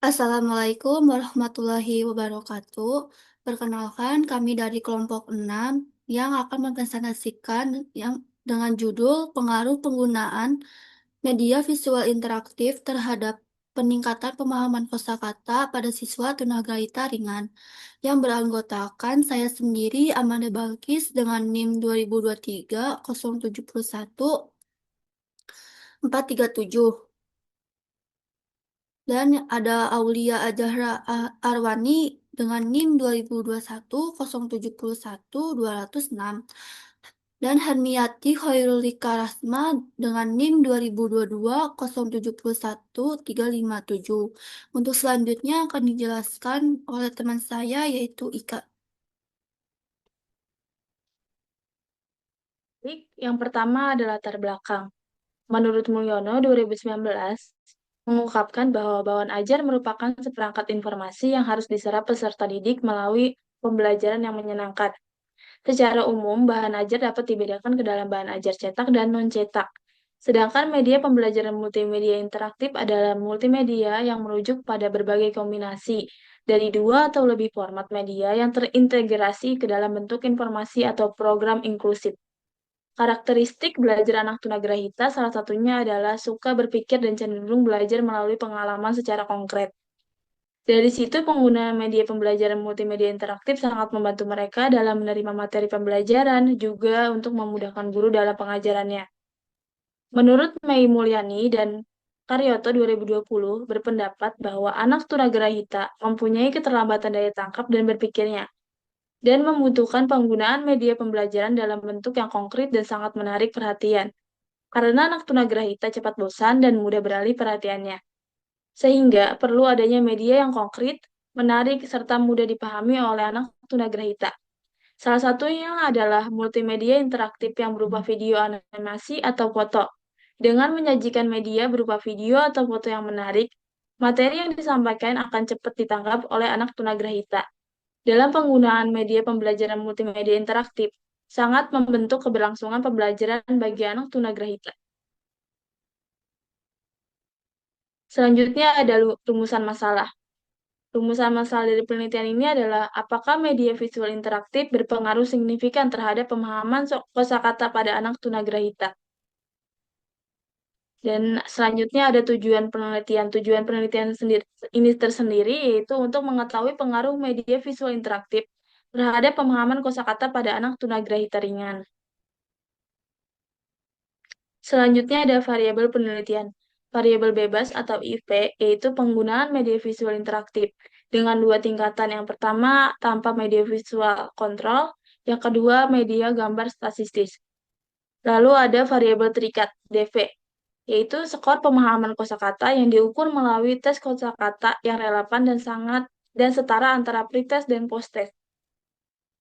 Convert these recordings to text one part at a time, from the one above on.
Assalamualaikum warahmatullahi wabarakatuh. Perkenalkan, kami dari kelompok 6 yang akan mempresentasikan dengan judul Pengaruh Penggunaan Media Visual Interaktif terhadap Peningkatan Pemahaman Kosakata pada Siswa Tunagrahita Ringan, yang beranggotakan saya sendiri, Amanda Balkis, dengan NIM 2023 071 437. Dan ada Aulia Azahra Arwani dengan NIM 2021 071 206. Dan Hermiati Khairulika Rasma dengan NIM 2022 071 357. Untuk selanjutnya akan dijelaskan oleh teman saya yaitu Ika. Baik, yang pertama adalah latar belakang. Menurut Mulyono, 2019 mengungkapkan bahwa bawaan ajar merupakan seperangkat informasi yang harus diserap peserta didik melalui pembelajaran yang menyenangkan. Secara umum, bahan ajar dapat dibedakan ke dalam bahan ajar cetak dan non-cetak. Sedangkan media pembelajaran multimedia interaktif adalah multimedia yang merujuk pada berbagai kombinasi dari dua atau lebih format media yang terintegrasi ke dalam bentuk informasi atau program inklusif. Karakteristik belajar anak tunagrahita salah satunya adalah suka berpikir dan cenderung belajar melalui pengalaman secara konkret. Dari situ, penggunaan media pembelajaran multimedia interaktif sangat membantu mereka dalam menerima materi pembelajaran, juga untuk memudahkan guru dalam pengajarannya. Menurut Mei Mulyani dan Karyoto 2020 berpendapat bahwa anak tunagrahita mempunyai keterlambatan daya tangkap dan berpikirnya, dan membutuhkan penggunaan media pembelajaran dalam bentuk yang konkret dan sangat menarik perhatian. Karena anak tunagrahita cepat bosan dan mudah beralih perhatiannya. Sehingga perlu adanya media yang konkret, menarik, serta mudah dipahami oleh anak tunagrahita. Salah satunya adalah multimedia interaktif yang berupa video animasi atau foto. Dengan menyajikan media berupa video atau foto yang menarik, materi yang disampaikan akan cepat ditangkap oleh anak tunagrahita. Dalam penggunaan media pembelajaran multimedia interaktif, sangat membentuk keberlangsungan pembelajaran bagi anak tunagrahita. Selanjutnya ada rumusan masalah. Rumusan masalah dari penelitian ini adalah apakah media visual interaktif berpengaruh signifikan terhadap pemahaman kosakata pada anak tunagrahita. Dan selanjutnya ada tujuan penelitian. Tujuan penelitian ini tersendiri yaitu untuk mengetahui pengaruh media visual interaktif terhadap pemahaman kosakata pada anak tunagrahita ringan. Selanjutnya ada variabel penelitian. Variabel bebas atau IV, yaitu penggunaan media visual interaktif dengan dua tingkatan. Yang pertama, tanpa media visual kontrol. Yang kedua, media gambar statistis. Lalu ada variabel terikat, DV, yaitu skor pemahaman kosakata yang diukur melalui tes kosakata yang relevan dan sangat dan setara antara pretest dan posttest.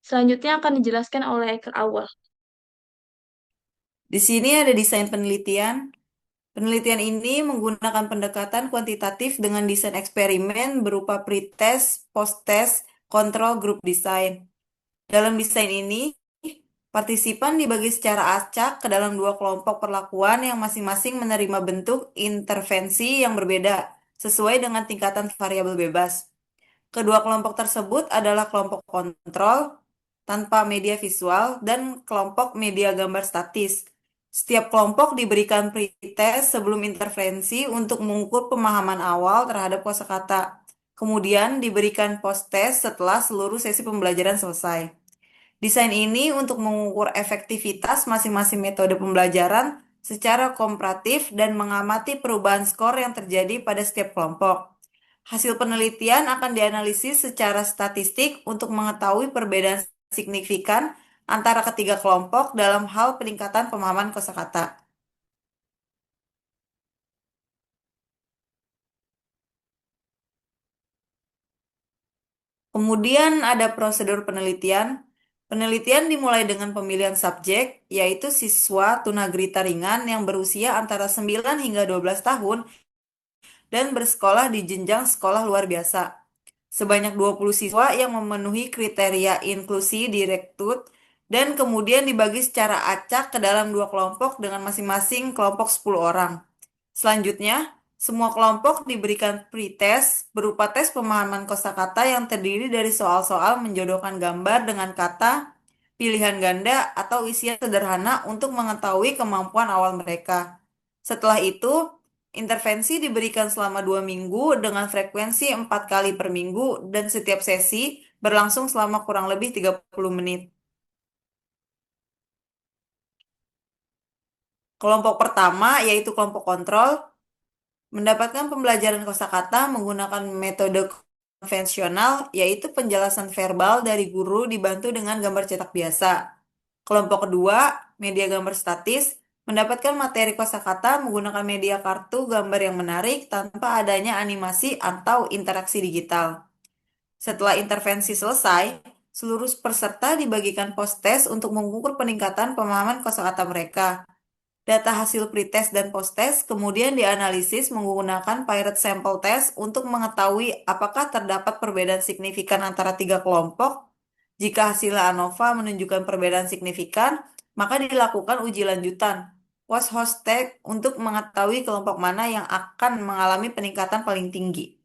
Selanjutnya akan dijelaskan oleh Eker Awal. Di sini ada desain penelitian. Penelitian ini menggunakan pendekatan kuantitatif dengan desain eksperimen berupa pretest, post-test, kontrol grup desain. Dalam desain ini, partisipan dibagi secara acak ke dalam dua kelompok perlakuan yang masing-masing menerima bentuk intervensi yang berbeda sesuai dengan tingkatan variabel bebas. Kedua kelompok tersebut adalah kelompok kontrol tanpa media visual dan kelompok media gambar statis. Setiap kelompok diberikan pretest sebelum intervensi untuk mengukur pemahaman awal terhadap kosakata. Kemudian diberikan post-test setelah seluruh sesi pembelajaran selesai. Desain ini untuk mengukur efektivitas masing-masing metode pembelajaran secara komparatif dan mengamati perubahan skor yang terjadi pada setiap kelompok. Hasil penelitian akan dianalisis secara statistik untuk mengetahui perbedaan signifikan antara ketiga kelompok dalam hal peningkatan pemahaman kosakata. Kemudian ada prosedur penelitian. Penelitian dimulai dengan pemilihan subjek, yaitu siswa tunagrita ringan yang berusia antara 9 hingga 12 tahun dan bersekolah di jenjang sekolah luar biasa. Sebanyak 20 siswa yang memenuhi kriteria inklusi direkrut dan kemudian dibagi secara acak ke dalam dua kelompok dengan masing-masing kelompok 10 orang. Selanjutnya, Semua kelompok diberikan pretest berupa tes pemahaman kosakata yang terdiri dari soal-soal menjodohkan gambar dengan kata, pilihan ganda, atau isian sederhana untuk mengetahui kemampuan awal mereka. Setelah itu, intervensi diberikan selama 2 minggu dengan frekuensi 4 kali per minggu dan setiap sesi berlangsung selama kurang lebih 30 menit. Kelompok pertama, yaitu kelompok kontrol, mendapatkan pembelajaran kosakata menggunakan metode konvensional, yaitu penjelasan verbal dari guru dibantu dengan gambar cetak biasa. Kelompok kedua, media gambar statis, mendapatkan materi kosakata menggunakan media kartu gambar yang menarik tanpa adanya animasi atau interaksi digital. Setelah intervensi selesai, seluruh peserta dibagikan post-test untuk mengukur peningkatan pemahaman kosakata mereka. Data hasil pretest dan posttest kemudian dianalisis menggunakan Pirate Sample Test untuk mengetahui apakah terdapat perbedaan signifikan antara tiga kelompok. Jika hasil ANOVA menunjukkan perbedaan signifikan, maka dilakukan uji lanjutan post-host test untuk mengetahui kelompok mana yang akan mengalami peningkatan paling tinggi.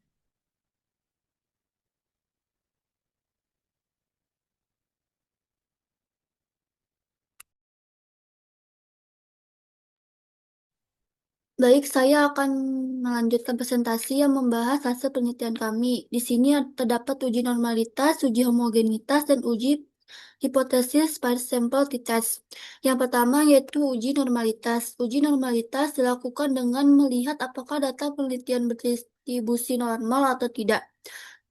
Baik, saya akan melanjutkan presentasi yang membahas hasil penelitian kami. Di sini terdapat uji normalitas, uji homogenitas, dan uji hipotesis pada sampel t-test. Yang pertama yaitu uji normalitas. Uji normalitas dilakukan dengan melihat apakah data penelitian berdistribusi normal atau tidak.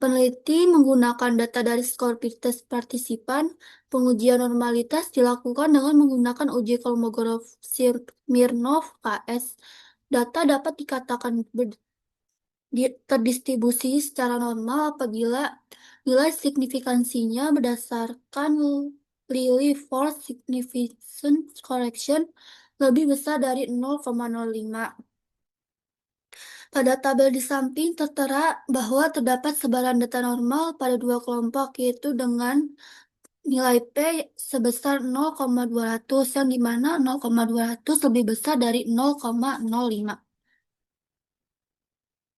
Peneliti menggunakan data dari skor t-test partisipan. Pengujian normalitas dilakukan dengan menggunakan uji Kolmogorov-Smirnov KS. Data dapat dikatakan terdistribusi secara normal apabila nilai signifikansinya berdasarkan Lilly Force Significance Correction lebih besar dari 0,05. Pada tabel di samping tertera bahwa terdapat sebaran data normal pada dua kelompok, yaitu dengan nilai P sebesar 0,200, yang dimana 0,200 lebih besar dari 0,05.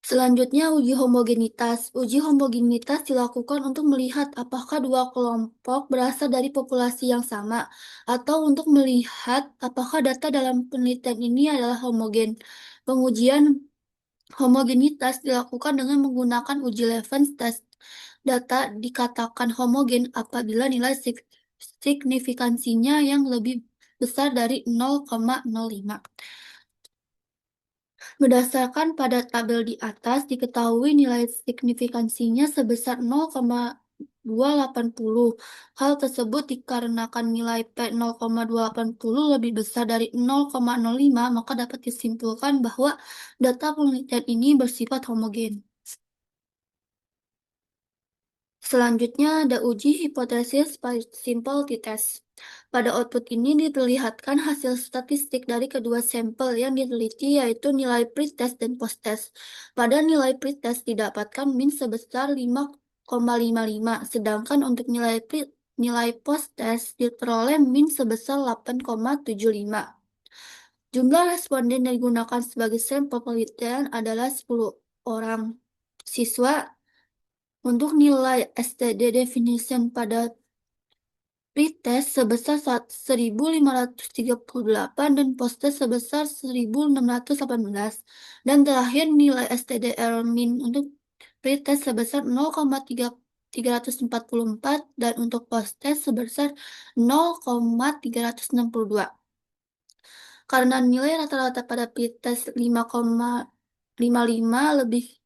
Selanjutnya, uji homogenitas. Uji homogenitas dilakukan untuk melihat apakah dua kelompok berasal dari populasi yang sama, atau untuk melihat apakah data dalam penelitian ini adalah homogen. Pengujian homogenitas dilakukan dengan menggunakan uji Levens test. Data dikatakan homogen apabila nilai signifikansinya yang lebih besar dari 0,05. Berdasarkan pada tabel di atas, diketahui nilai signifikansinya sebesar 0,280. Hal tersebut dikarenakan nilai P 0,280 lebih besar dari 0,05, maka dapat disimpulkan bahwa data penelitian ini bersifat homogen. Selanjutnya ada uji hipotesis simple t-test. Pada output ini diperlihatkan hasil statistik dari kedua sampel yang diteliti, yaitu nilai pretest dan posttest. Pada nilai pretest didapatkan min sebesar 5,55, sedangkan untuk nilai posttest diperoleh min sebesar 8,75. Jumlah responden yang digunakan sebagai sampel penelitian adalah 10 orang siswa. Untuk nilai STD definition pada pretest sebesar 1.538 dan posttest sebesar 1.618. Dan terakhir nilai STD error min untuk pretest sebesar 0,344 dan untuk posttest sebesar 0,362. Karena nilai rata-rata pada pretest 5,55 lebih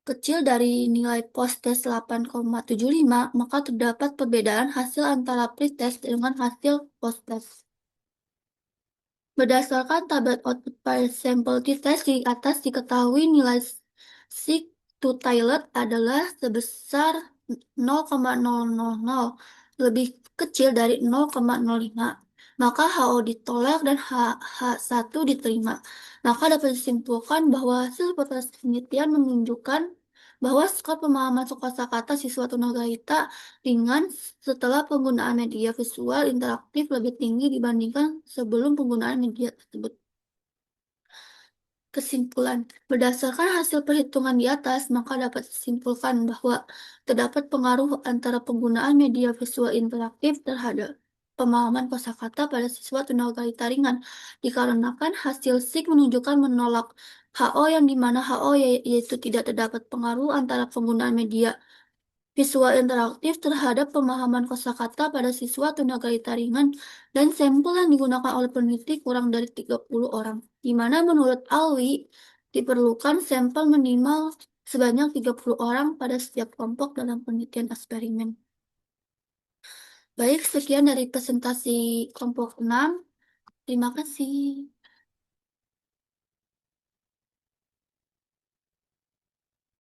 kecil dari nilai posttest 8,75, maka terdapat perbedaan hasil antara pretest dengan hasil posttest. Berdasarkan tabel output pada sampel t-test di atas diketahui nilai sig to Taylor adalah sebesar 0,000, lebih kecil dari 0,05. Maka HO ditolak dan H1 diterima. Maka dapat disimpulkan bahwa hasil penelitian menunjukkan bahwa skor pemahaman kosakata siswa tunagrahita ringan setelah penggunaan media visual interaktif lebih tinggi dibandingkan sebelum penggunaan media tersebut. Kesimpulan, berdasarkan hasil perhitungan di atas, maka dapat disimpulkan bahwa terdapat pengaruh antara penggunaan media visual interaktif terhadap pemahaman kosakata pada siswa tunagrahita ringan, dikarenakan hasil SIK menunjukkan menolak HO yang dimana HO yaitu tidak terdapat pengaruh antara penggunaan media visual interaktif terhadap pemahaman kosakata pada siswa tunagrahita ringan dan sampel yang digunakan oleh peneliti kurang dari 30 orang, di mana menurut Alwi diperlukan sampel minimal sebanyak 30 orang pada setiap kelompok dalam penelitian eksperimen. Baik, sekian dari presentasi kelompok 6. Terima kasih.